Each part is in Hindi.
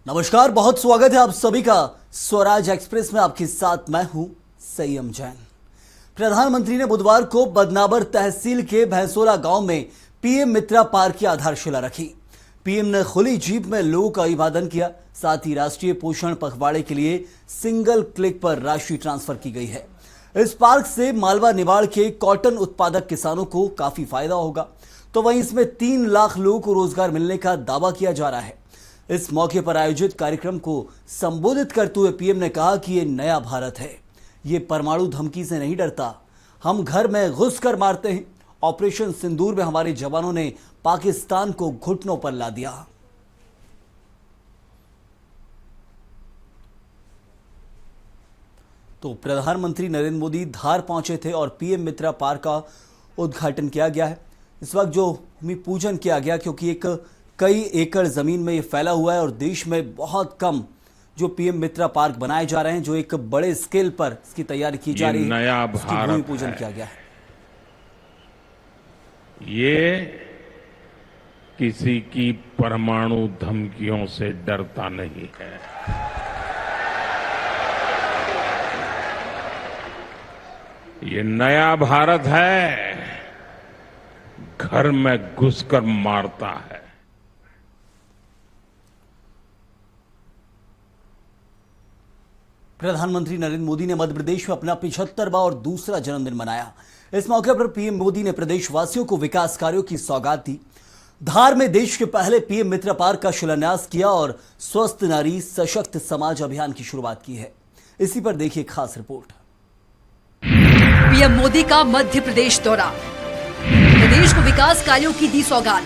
नमस्कार, बहुत स्वागत है आप सभी का स्वराज एक्सप्रेस में। आपके साथ मैं हूं संयम जैन। प्रधानमंत्री ने बुधवार को बदनावर तहसील के भैंसोला गांव में पीएम मित्रा पार्क की आधारशिला रखी। पीएम ने खुली जीप में लोगों का अभिवादन किया। साथ ही राष्ट्रीय पोषण पखवाड़े के लिए सिंगल क्लिक पर राशि ट्रांसफर की गई है। इस पार्क से मालवा निवाड़ के कॉटन उत्पादक किसानों को काफी फायदा होगा, तो वहीं इसमें 3 लाख लोगों को रोजगार मिलने का दावा किया जा रहा है। इस मौके पर आयोजित कार्यक्रम को संबोधित करते हुए पीएम ने कहा कि ये नया भारत है, ये परमाणु धमकी से नहीं डरता, हम घर में घुसकर मारते हैं। ऑपरेशन सिंदूर में हमारे जवानों ने पाकिस्तान को घुटनों पर ला दिया। तो प्रधानमंत्री नरेंद्र मोदी धार पहुंचे थे और पीएम मित्रा पार्क का उद्घाटन किया गया है। इस वक्त जो भूमि पूजन किया गया, क्योंकि एक कई एकड़ जमीन में ये फैला हुआ है और देश में बहुत कम जो पीएम मित्रा पार्क बनाए जा रहे हैं, जो एक बड़े स्केल पर इसकी तैयारी की जा रही है। नया भारत भूमि पूजन किया गया है। ये किसी की परमाणु धमकियों से डरता नहीं है। ये नया भारत है, घर में घुसकर मारता है। प्रधानमंत्री नरेंद्र मोदी ने मध्य प्रदेश में अपना 75वां और दूसरा जन्मदिन मनाया। इस मौके पर पीएम मोदी ने प्रदेशवासियों को विकास कार्यों की सौगात दी। धार में देश के पहले पीएम मित्रा पार्क का शिलान्यास किया और स्वस्थ नारी सशक्त समाज अभियान की शुरुआत की है। इसी पर देखिए खास रिपोर्ट। पीएम मोदी का मध्य प्रदेश दौरा, प्रदेश को विकास कार्यों की दी सौगात।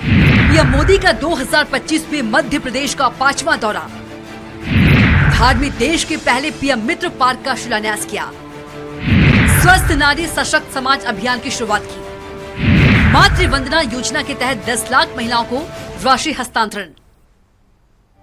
पीएम मोदी का 2025 में मध्य प्रदेश का 5वां दौरा। धार में देश के पहले पीएम मित्र पार्क का शिलान्यास किया। स्वस्थ नारी सशक्त समाज अभियान की शुरुआत की। मातृ वंदना योजना के तहत 10 लाख महिलाओं को राशि हस्तांतरण।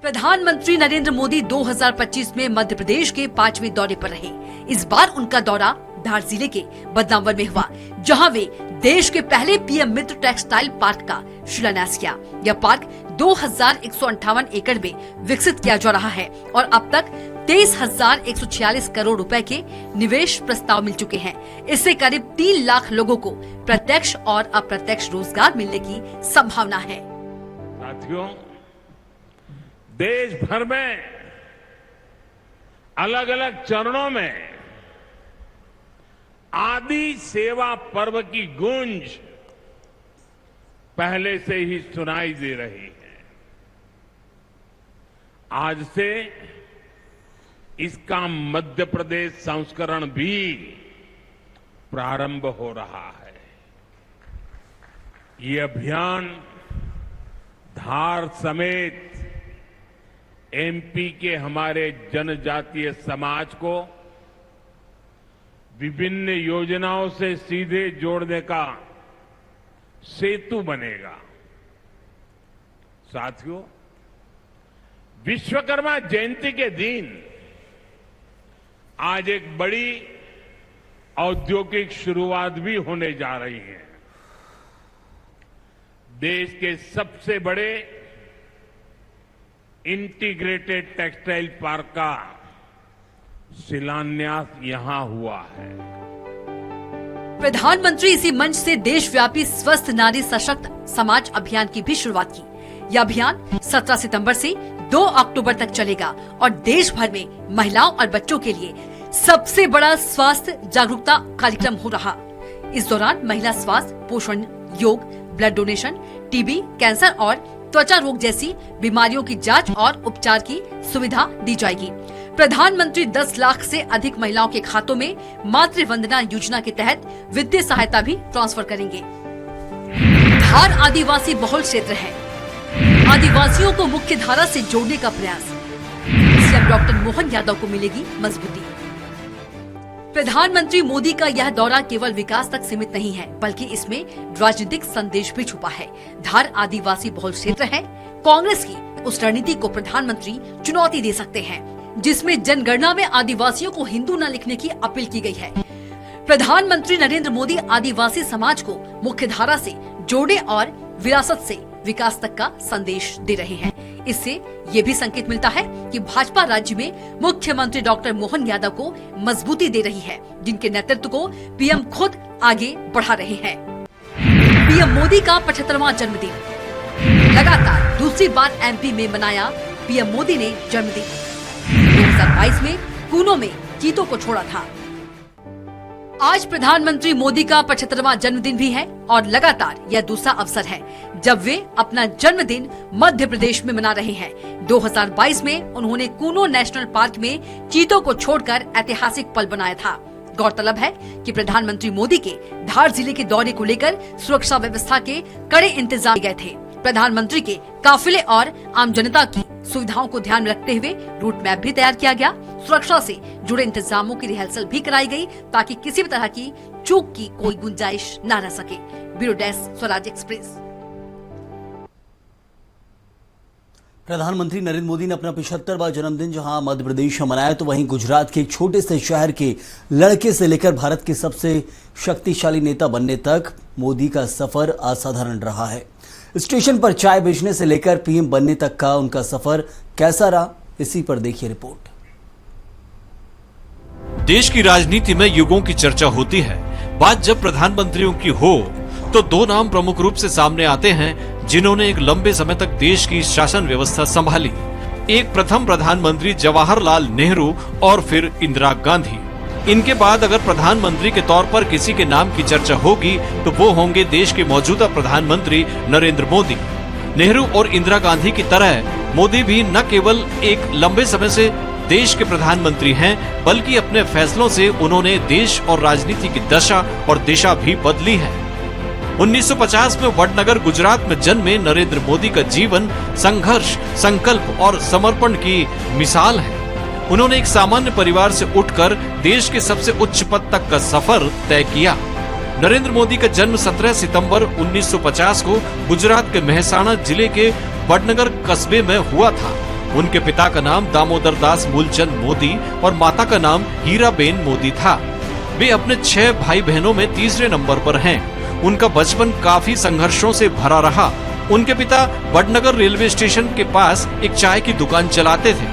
प्रधानमंत्री नरेंद्र मोदी 2025 में मध्य प्रदेश के 5वें दौरे पर रहे। इस बार उनका दौरा धार जिले के बदनावर में हुआ, जहां वे देश के पहले पीएम मित्र टेक्सटाइल पार्क का शिलान्यास किया। यह पार्क 2158 एकड़ में विकसित किया जा रहा है और अब तक 23,146 करोड़ रुपए के निवेश प्रस्ताव मिल चुके हैं। इससे करीब 3 लाख लोगों को प्रत्यक्ष और अप्रत्यक्ष रोजगार मिलने की संभावना है। साथियों, देश भर में अलग अलग चरणों में आदि सेवा पर्व की गूंज पहले से ही सुनाई दे रही है। आज से इसका मध्य प्रदेश संस्करण भी प्रारंभ हो रहा है। ये अभियान धार समेत एमपी के हमारे जनजातीय समाज को विभिन्न योजनाओं से सीधे जोड़ने का सेतु बनेगा। साथियों, विश्वकर्मा जयंती के दिन आज एक बड़ी औद्योगिक शुरुआत भी होने जा रही है। देश के सबसे बड़े इंटीग्रेटेड टेक्सटाइल पार्क का शिलान्यास यहां हुआ है। प्रधानमंत्री इसी मंच से देशव्यापी स्वस्थ नारी सशक्त समाज अभियान की भी शुरुआत की। यह अभियान 17 सितंबर से 2 अक्टूबर तक चलेगा और देश भर में महिलाओं और बच्चों के लिए सबसे बड़ा स्वास्थ्य जागरूकता कार्यक्रम हो रहा। इस दौरान महिला स्वास्थ्य, पोषण, योग, ब्लड डोनेशन, टीबी, कैंसर और त्वचा रोग जैसी बीमारियों की जांच और उपचार की सुविधा दी जाएगी। प्रधानमंत्री 10 लाख से अधिक महिलाओं के खातों में मातृ वंदना योजना के तहत वित्तीय सहायता भी ट्रांसफर करेंगे। धार आदिवासी बहुल क्षेत्र है। आदिवासियों को मुख्य धारा से जोड़ने का प्रयास। सीएम डॉक्टर मोहन यादव को मिलेगी मजबूती। प्रधानमंत्री मोदी का यह दौरा केवल विकास तक सीमित नहीं है, बल्कि इसमें राजनीतिक संदेश भी छुपा है। धार आदिवासी बहुल क्षेत्र है। कांग्रेस की उस रणनीति को प्रधानमंत्री चुनौती दे सकते हैं, जिसमें जनगणना में आदिवासियों को हिंदू न लिखने की अपील की गई है। प्रधानमंत्री नरेंद्र मोदी आदिवासी समाज को मुख्य धारा से जोड़ने और विरासत से विकास तक का संदेश दे रहे हैं। इससे ये भी संकेत मिलता है कि भाजपा राज्य में मुख्यमंत्री डॉक्टर मोहन यादव को मजबूती दे रही है, जिनके नेतृत्व को पीएम खुद आगे बढ़ा रहे हैं। पीएम मोदी का 75वां जन्मदिन। लगातार दूसरी बार एमपी में मनाया पीएम मोदी ने जन्मदिन। 2022 में कूनो में चीतों को छोड़ा था। आज प्रधानमंत्री मोदी का 75वां जन्मदिन भी है और लगातार यह दूसरा अवसर है जब वे अपना जन्मदिन मध्य प्रदेश में मना रहे हैं। 2022 में उन्होंने कूनो नेशनल पार्क में चीतों को छोड़कर ऐतिहासिक पल बनाया था। गौरतलब है कि प्रधानमंत्री मोदी के धार जिले के दौरे को लेकर सुरक्षा व्यवस्था के कड़े इंतजाम किए गए थे। प्रधानमंत्री के काफिले और आम जनता की सुविधाओं को ध्यान में रखते हुए रूट मैप भी तैयार किया गया। सुरक्षा से जुड़े इंतजामों की रिहर्सल भी कराई गई ताकि किसी भी तरह की चूक की कोई गुंजाइश न रह सके। Bureau desk, Swaraj express. प्रधानमंत्री नरेंद्र मोदी ने अपना 75वां जन्मदिन जहां मध्य प्रदेश में मनाया, तो वहीं गुजरात के एक छोटे से शहर के लड़के से लेकर भारत के सबसे शक्तिशाली नेता बनने तक मोदी का सफर असाधारण रहा है। स्टेशन पर चाय बेचने से लेकर पीएम बनने तक का उनका सफर कैसा रहा, इसी पर देखिए रिपोर्ट। देश की राजनीति में युगों की चर्चा होती है। बात जब प्रधानमंत्रियों की हो तो दो नाम प्रमुख रूप से सामने आते हैं जिन्होंने एक लंबे समय तक देश की शासन व्यवस्था संभाली। एक प्रथम प्रधानमंत्री जवाहरलाल नेहरू और फिर इंदिरा गांधी। इनके बाद अगर प्रधानमंत्री के तौर पर किसी के नाम की चर्चा होगी तो वो होंगे देश के मौजूदा प्रधानमंत्री नरेंद्र मोदी। नेहरू और इंदिरा गांधी की तरह मोदी भी न केवल एक लंबे समय से देश के प्रधानमंत्री हैं, बल्कि अपने फैसलों से उन्होंने देश और राजनीति की दशा और दिशा भी बदली है। 1950 में वडनगर गुजरात में जन्मे नरेंद्र मोदी का जीवन संघर्ष, संकल्प और समर्पण की मिसाल है। उन्होंने एक सामान्य परिवार से उठकर देश के सबसे उच्च पद तक का सफर तय किया। नरेंद्र मोदी का जन्म 17 सितंबर 1950 को गुजरात के मेहसाणा जिले के वडनगर कस्बे में हुआ था। उनके पिता का नाम दामोदर दास मूलचंद मोदी और माता का नाम हीराबेन मोदी था। वे अपने 6 भाई बहनों में तीसरे नंबर पर हैं। उनका बचपन काफी संघर्षों से भरा रहा। उनके पिता वडनगर रेलवे स्टेशन के पास एक चाय की दुकान चलाते थे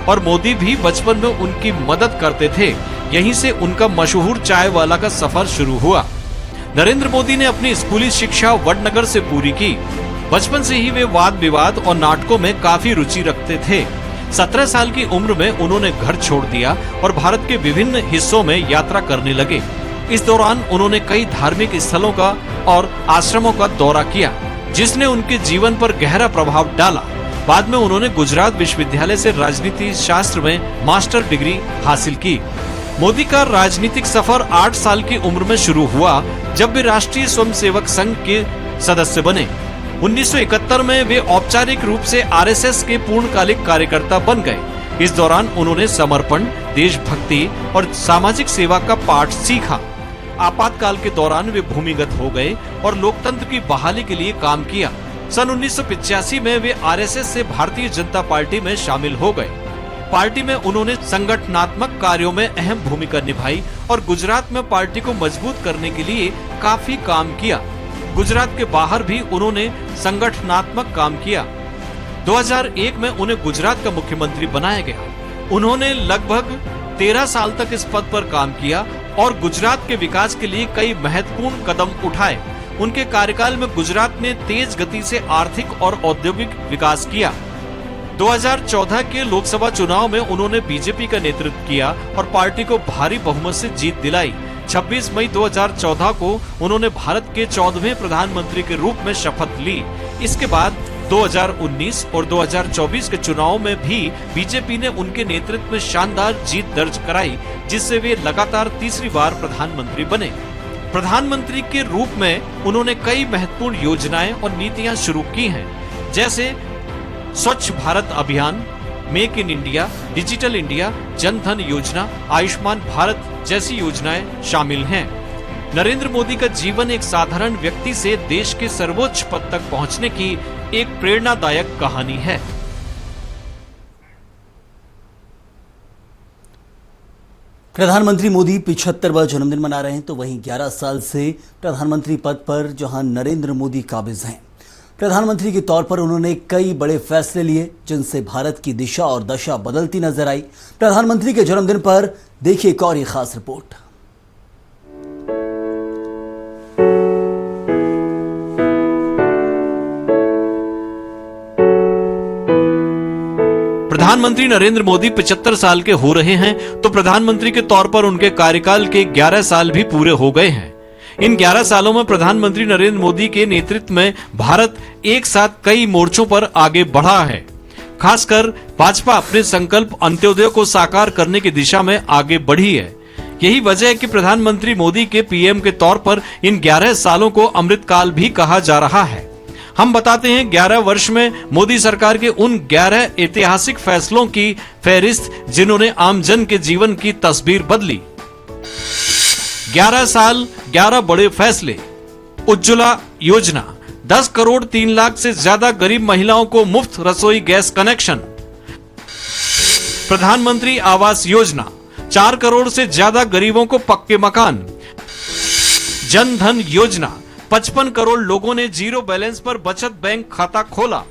और मोदी भी बचपन में उनकी मदद करते थे। यहीं से उनका मशहूर चाय वाला का सफर शुरू हुआ। नरेंद्र मोदी ने अपनी स्कूली शिक्षा वडनगर से पूरी की। बचपन से ही वे वाद विवाद और नाटकों में काफी रुचि रखते थे। 17 साल की उम्र में उन्होंने घर छोड़ दिया और भारत के विभिन्न हिस्सों में यात्रा करने लगे। इस दौरान उन्होंने कई धार्मिक स्थलों का और आश्रमों का दौरा किया, जिसने उनके जीवन पर गहरा प्रभाव डाला। बाद में उन्होंने गुजरात विश्वविद्यालय से राजनीति शास्त्र में मास्टर डिग्री हासिल की। मोदी का राजनीतिक सफर 8 साल की उम्र में शुरू हुआ जब वे राष्ट्रीय स्वयंसेवक संघ के सदस्य बने। 1971 में वे औपचारिक रूप से आरएसएस के पूर्णकालिक कार्यकर्ता बन गए। इस दौरान उन्होंने समर्पण, देशभक्ति और सामाजिक सेवा का पाठ सीखा। आपातकाल के दौरान वे भूमिगत हो गए और लोकतंत्र की बहाली के लिए काम किया। सन 1985 में वे आरएसएस से भारतीय जनता पार्टी में शामिल हो गए। पार्टी में उन्होंने संगठनात्मक कार्यों में अहम भूमिका निभाई और गुजरात में पार्टी को मजबूत करने के लिए काफी काम किया। गुजरात के बाहर भी उन्होंने संगठनात्मक काम किया। 2001 में उन्हें गुजरात का मुख्यमंत्री बनाया गया। उन्होंने लगभग 13 साल तक इस पद पर काम किया और गुजरात के विकास के लिए कई महत्वपूर्ण कदम उठाए। उनके कार्यकाल में गुजरात ने तेज गति से आर्थिक और औद्योगिक विकास किया। 2014 के लोकसभा चुनाव में उन्होंने बीजेपी का नेतृत्व किया और पार्टी को भारी बहुमत से जीत दिलाई। 26 मई 2014 को उन्होंने भारत के 14वें प्रधानमंत्री के रूप में शपथ ली। इसके बाद 2019 और 2024 के चुनाव में भी बीजेपी ने उनके नेतृत्व में शानदार जीत दर्ज कराई, जिससे वे लगातार तीसरी बार प्रधानमंत्री बने। प्रधानमंत्री के रूप में उन्होंने कई महत्वपूर्ण योजनाएं और नीतियां शुरू की हैं, जैसे स्वच्छ भारत अभियान, make in India, digital India, Jan Dhan योजना, आयुष्मान भारत जैसी योजनाएं शामिल हैं। नरेंद्र मोदी का जीवन एक साधारण व्यक्ति से देश के सर्वोच्च पद तक पहुंचने की एक प्रेरणादायक कहानी है। प्रधानमंत्री मोदी 75वां जन्मदिन मना रहे हैं, तो वहीं 11 साल से प्रधानमंत्री पद पर जहां नरेंद्र मोदी काबिज हैं, प्रधानमंत्री के तौर पर उन्होंने कई बड़े फैसले लिए जिनसे भारत की दिशा और दशा बदलती नजर आई। प्रधानमंत्री के जन्मदिन पर देखिए एक और ये खास रिपोर्ट। प्रधानमंत्री नरेंद्र मोदी 75 साल के हो रहे हैं, तो प्रधानमंत्री के तौर पर उनके कार्यकाल के 11 साल भी पूरे हो गए हैं। इन 11 सालों में प्रधानमंत्री नरेंद्र मोदी के नेतृत्व में भारत एक साथ कई मोर्चों पर आगे बढ़ा है। खासकर भाजपा अपने संकल्प अंत्योदय को साकार करने की दिशा में आगे बढ़ी है। यही वजह है कि प्रधानमंत्री मोदी के पीएम के तौर पर इन 11 सालों को अमृतकाल भी कहा जा रहा है। हम बताते हैं 11 वर्ष में मोदी सरकार के उन 11 ऐतिहासिक फैसलों की फहरिस्त जिन्होंने आमजन के जीवन की तस्वीर बदली। 11 साल 11 बड़े फैसले। उज्ज्वला योजना, 10 करोड़ 3 लाख से ज्यादा गरीब महिलाओं को मुफ्त रसोई गैस कनेक्शन। प्रधानमंत्री आवास योजना, 4 करोड़ से ज्यादा गरीबों को पक्के मकान। जन धन योजना, 55 करोड़ लोगों ने जीरो बैलेंस पर बचत बैंक खाता खोला।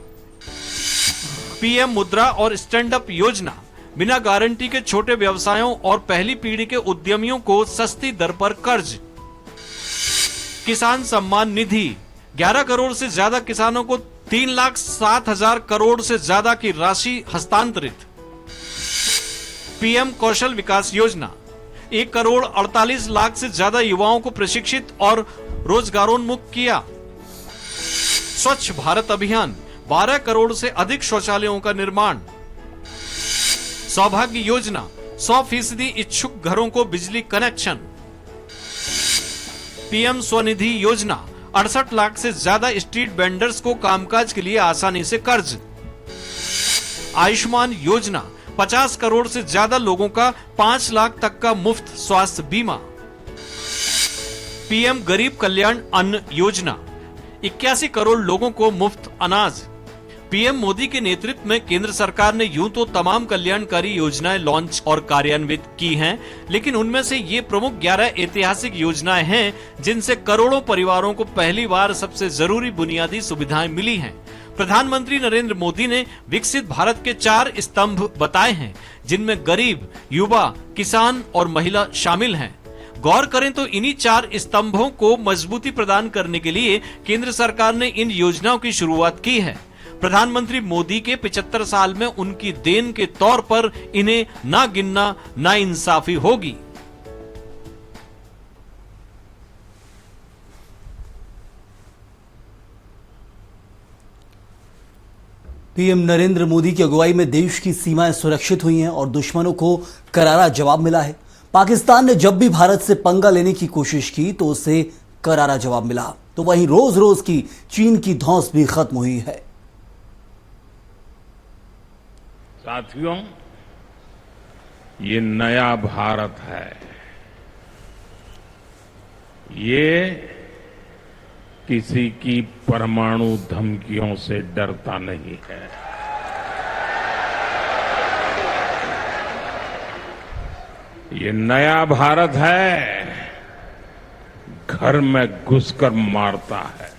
पीएम मुद्रा और स्टैंड अप योजना, बिना गारंटी के छोटे व्यवसायों और पहली पीढ़ी के उद्यमियों को सस्ती दर पर कर्ज। किसान सम्मान निधि, 11 करोड़ से ज्यादा किसानों को 3,07,000 करोड़ से ज्यादा की राशि हस्तांतरित। पीएम कौशल विकास योजना, 1 करोड़ 48 लाख से ज्यादा युवाओं को प्रशिक्षित और रोजगारोन्मुख किया। स्वच्छ भारत अभियान, 12 करोड़ से अधिक शौचालयों का निर्माण। सौभाग्य योजना, 100% इच्छुक घरों को बिजली कनेक्शन। पीएम स्वनिधि योजना, 68 लाख से ज्यादा स्ट्रीट वेंडर्स को कामकाज के लिए आसानी से कर्ज। आयुष्मान योजना, 50 करोड़ से ज्यादा लोगों का 5 लाख तक का मुफ्त स्वास्थ्य बीमा। पीएम गरीब कल्याण अन्न योजना, 81 करोड़ लोगों को मुफ्त अनाज। पीएम मोदी के नेतृत्व में केंद्र सरकार ने यूं तो तमाम कल्याणकारी योजनाएं लॉन्च और कार्यान्वित की हैं, लेकिन उनमें से ये प्रमुख 11 ऐतिहासिक योजनाएं हैं जिनसे करोड़ों परिवारों को पहली बार सबसे जरूरी बुनियादी सुविधाएं मिली हैं। प्रधानमंत्री नरेंद्र मोदी ने विकसित भारत के 4 स्तंभ बताए हैं, जिनमें गरीब, युवा, किसान और महिला शामिल हैं। गौर करें तो इन्हीं 4 स्तंभों को मजबूती प्रदान करने के लिए केंद्र सरकार ने इन योजनाओं की शुरुआत की है। प्रधानमंत्री मोदी के 75 साल में उनकी देन के तौर पर इन्हें ना गिनना नाइंसाफी होगी। पीएम नरेंद्र मोदी की अगुवाई में देश की सीमाएं सुरक्षित हुई हैं और दुश्मनों को करारा जवाब मिला है। पाकिस्तान ने जब भी भारत से पंगा लेने की कोशिश की तो उसे करारा जवाब मिला, तो वहीं रोज रोज की चीन की धौंस भी खत्म हुई है। साथियों, ये नया भारत है। ये किसी की परमाणु धमकियों से डरता नहीं है। ये नया भारत है, घर में घुसकर मारता है।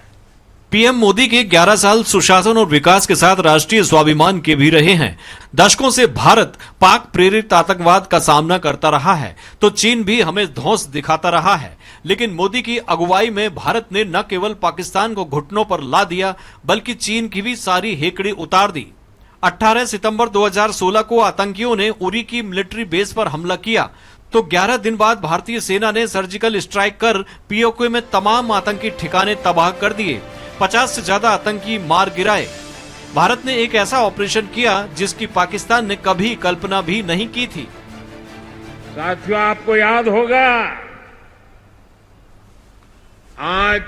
पीएम मोदी के 11 साल सुशासन और विकास के साथ राष्ट्रीय स्वाभिमान के भी रहे हैं। दशकों से भारत पाक प्रेरित आतंकवाद का सामना करता रहा है, तो चीन भी हमें धौंस दिखाता रहा है। लेकिन मोदी की अगुवाई में भारत ने न केवल पाकिस्तान को घुटनों पर ला दिया, बल्कि चीन की भी सारी हेकड़ी उतार दी। 18 सितंबर 2016 को आतंकियों ने उरी की मिलिट्री बेस पर हमला किया, तो 11 दिन बाद भारतीय सेना ने सर्जिकल स्ट्राइक कर पीओके में तमाम आतंकी ठिकाने तबाह कर दिए। 50 से ज्यादा आतंकी मार गिराए। भारत ने एक ऐसा ऑपरेशन किया जिसकी पाकिस्तान ने कभी कल्पना भी नहीं की थी। साथियों, आपको याद होगा, आज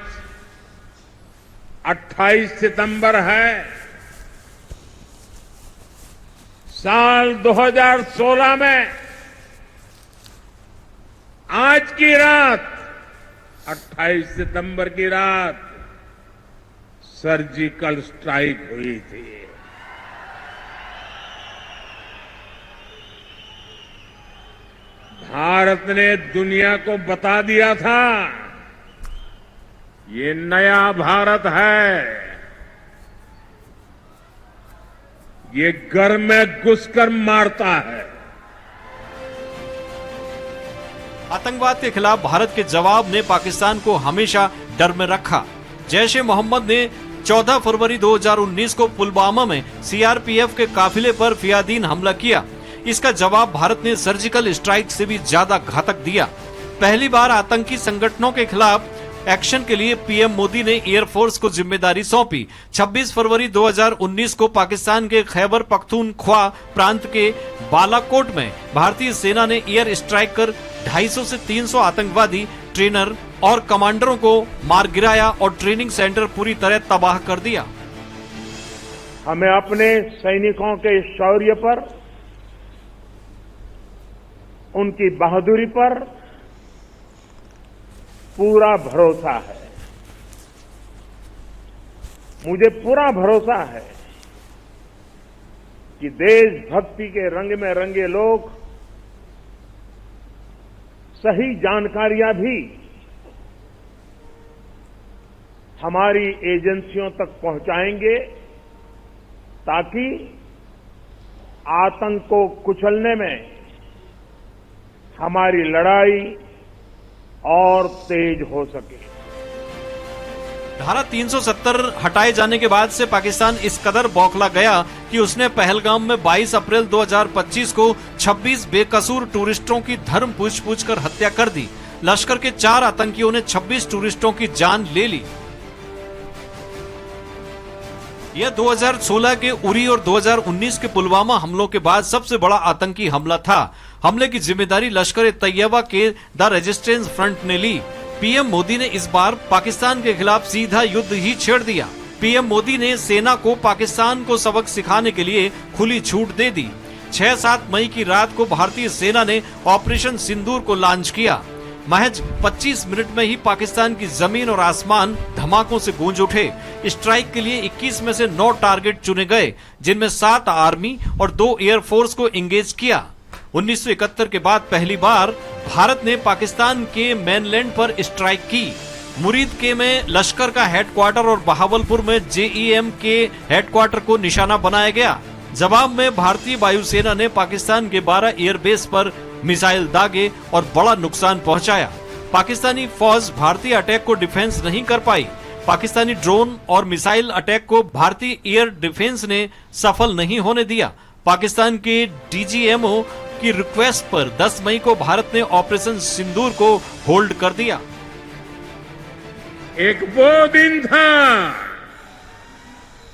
28 सितंबर है। साल 2016 में आज की रात, 28 सितंबर की रात सर्जिकल स्ट्राइक हुई थी। भारत ने दुनिया को बता दिया था, ये नया भारत है, ये घर में घुसकर मारता है। आतंकवाद के खिलाफ भारत के जवाब ने पाकिस्तान को हमेशा डर में रखा। जैश ए मोहम्मद ने 14 फरवरी 2019 को पुलवामा में सीआरपीएफ के काफिले पर फियादीन हमला किया। इसका जवाब भारत ने सर्जिकल स्ट्राइक से भी ज्यादा घातक दिया। पहली बार आतंकी संगठनों के खिलाफ एक्शन के लिए पीएम मोदी ने एयरफोर्स को जिम्मेदारी सौंपी। 26 फरवरी 2019 को पाकिस्तान के खैबर पख्तूनख्वा प्रांत के बालाकोट में भारतीय सेना ने एयर स्ट्राइक कर 250 से 300 आतंकवादी, ट्रेनर और कमांडरों को मार गिराया और ट्रेनिंग सेंटर पूरी तरह तबाह कर दिया। हमें अपने सैनिकों के शौर्य पर, उनकी बहादुरी पर पूरा भरोसा है। मुझे पूरा भरोसा है कि देशभक्ति के रंग में रंगे लोग सही जानकारियां भी हमारी एजेंसियों तक पहुंचाएंगे ताकि आतंक को कुचलने में हमारी लड़ाई और तेज हो सके। धारा 370 हटाए जाने के बाद से पाकिस्तान इस कदर बौखला गया कि उसने पहलगाम में 22 अप्रैल 2025 को 26 बेकसूर टूरिस्टों की धर्म पूछ कर हत्या कर दी। लश्कर के 4 आतंकियों ने 26 टूरिस्टों की जान ले ली। यह 2016 के उरी और 2019 के पुलवामा हमलों के बाद सबसे बड़ा आतंकी हमला था। हमले की जिम्मेदारी लश्कर-ए-तैयबा के द रेजिस्टेंस फ्रंट ने ली। पीएम मोदी ने इस बार पाकिस्तान के खिलाफ सीधा युद्ध ही छेड़ दिया। पीएम मोदी ने सेना को पाकिस्तान को सबक सिखाने के लिए खुली छूट दे दी। 6-7 मई की रात को भारतीय सेना ने ऑपरेशन सिंदूर को लॉन्च किया। महज 25 मिनट में ही पाकिस्तान की जमीन और आसमान धमाकों से गूंज उठे। स्ट्राइक के लिए 21 में से 9 टारगेट चुने गए, जिनमें 7 आर्मी और 2 एयरफोर्स को एंगेज किया। 1971 के बाद पहली बार भारत ने पाकिस्तान के मेनलैंड पर स्ट्राइक की। मुरीदके में लश्कर का हेडक्वार्टर और बहावलपुर में जेईएम के हेडक्वार्टर को निशाना बनाया गया। जवाब में भारतीय वायुसेना ने पाकिस्तान के 12 एयरबेस पर मिसाइल दागे और बड़ा नुकसान पहुंचाया। पाकिस्तानी फौज भारतीय अटैक को डिफेंस नहीं कर पाई। पाकिस्तानी ड्रोन और मिसाइल अटैक को भारतीय एयर डिफेंस ने सफल नहीं होने दिया। पाकिस्तान के डीजीएमओ की रिक्वेस्ट पर 10 मई को भारत ने ऑपरेशन सिंदूर को होल्ड कर दिया। एक वो दिन था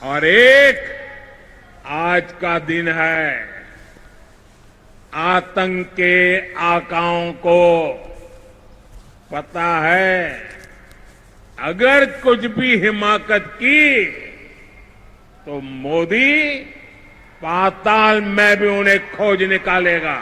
और एक आज का दिन है। आतंक के आकाओं को पता है अगर कुछ भी हिमाकत की तो मोदी पाताल में भी उन्हें खोज निकालेगा।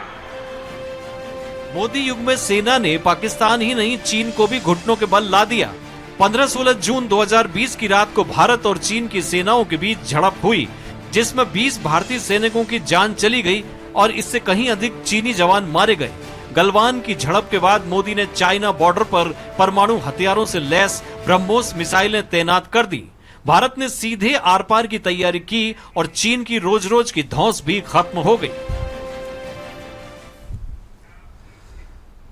मोदी युग में सेना ने पाकिस्तान ही नहीं चीन को भी घुटनों के बल ला दिया। 15-16 जून 2020 की रात को भारत और चीन की सेनाओं के बीच झड़प हुई, जिसमें 20 भारतीय सैनिकों की जान चली गई और इससे कहीं अधिक चीनी जवान मारे गए। गलवान की झड़प के बाद मोदी ने चाइना बॉर्डर पर परमाणु हथियारों से लैस ब्रह्मोस मिसाइलें तैनात कर दी। भारत ने सीधे आर पार की तैयारी की और चीन की रोज रोज की धौंस भी खत्म हो गई।